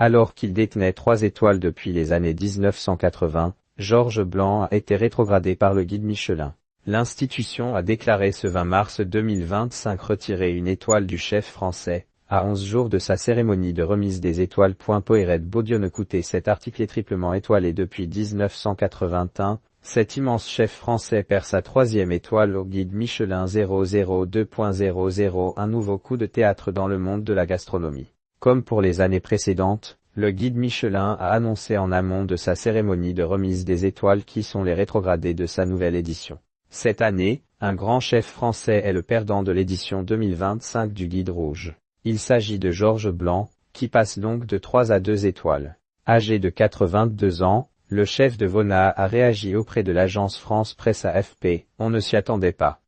Alors qu'il détenait 3 étoiles depuis les années 1980, Georges Blanc a été rétrogradé par le guide Michelin. L'institution a déclaré ce 20 mars 2025 retirer une étoile du chef français, à 11 jours de sa cérémonie de remise des étoiles. Poëret Baudion. Écoutez, cet article est triplement étoilé depuis 1981. Cet immense chef français perd sa 3e étoile au guide Michelin 002.00. Un nouveau coup de théâtre dans le monde de la gastronomie. Comme pour les années précédentes, le guide Michelin a annoncé en amont de sa cérémonie de remise des étoiles qui sont les rétrogradés de sa nouvelle édition. Cette année, un grand chef français est le perdant de l'édition 2025 du Guide Rouge. Il s'agit de Georges Blanc, qui passe donc de 3 à 2 étoiles. Âgé de 82 ans, le chef de Vona a réagi auprès de l'agence France Presse AFP. On ne s'y attendait pas.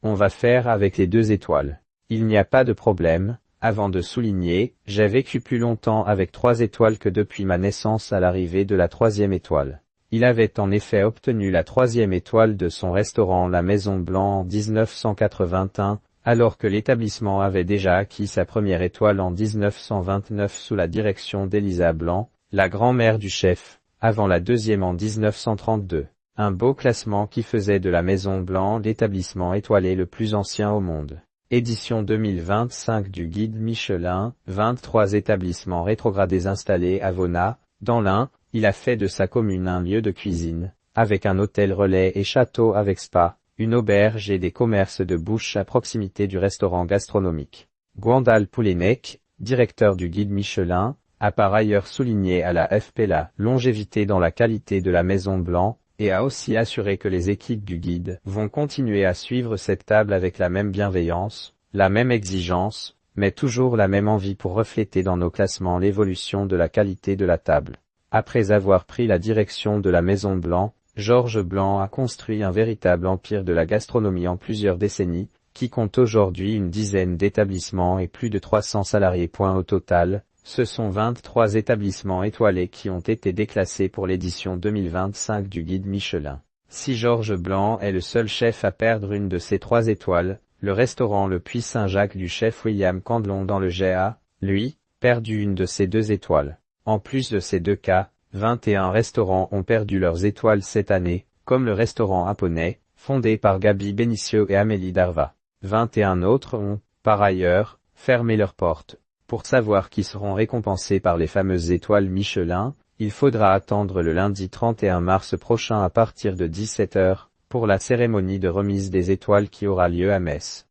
On va faire avec les 2 étoiles. Il n'y a pas de problème. Avant de souligner, j'ai vécu plus longtemps avec 3 étoiles que depuis ma naissance à l'arrivée de la 3e étoile. Il avait en effet obtenu la 3e étoile de son restaurant La Maison Blanc en 1981, alors que l'établissement avait déjà acquis sa première étoile en 1929 sous la direction d'Elisa Blanc, la grand-mère du chef, avant la 2e en 1932. Un beau classement qui faisait de la Maison Blanc l'établissement étoilé le plus ancien au monde. Édition 2025 du guide Michelin, 23 établissements rétrogradés installés à Vona, dans l'Ain. Il a fait de sa commune un lieu de cuisine, avec un hôtel relais et château avec spa, une auberge et des commerces de bouche à proximité du restaurant gastronomique. Gwendal Poulenec, directeur du guide Michelin, a par ailleurs souligné à la AFP la longévité dans la qualité de la Maison Blanc, et a aussi assuré que les équipes du guide vont continuer à suivre cette table avec la même bienveillance, la même exigence, mais toujours la même envie pour refléter dans nos classements l'évolution de la qualité de la table. Après avoir pris la direction de la Maison Blanc, Georges Blanc a construit un véritable empire de la gastronomie en plusieurs décennies, qui compte aujourd'hui une dizaine d'établissements et plus de 300 salariés. Au total, ce sont 23 établissements étoilés qui ont été déclassés pour l'édition 2025 du guide Michelin. Si Georges Blanc est le seul chef à perdre une de ces 3 étoiles, le restaurant Le Puy Saint-Jacques du chef William Candlon dans le Gers a, lui, perdu une de ses 2 étoiles. En plus de ces 2 cas, 21 restaurants ont perdu leurs étoiles cette année, comme le restaurant Aponey, fondé par Gabi Benicio et Amélie Darva. 21 autres ont, par ailleurs, fermé leurs portes. Pour savoir qui seront récompensés par les fameuses étoiles Michelin, il faudra attendre le lundi 31 mars prochain à partir de 17h, pour la cérémonie de remise des étoiles qui aura lieu à Metz.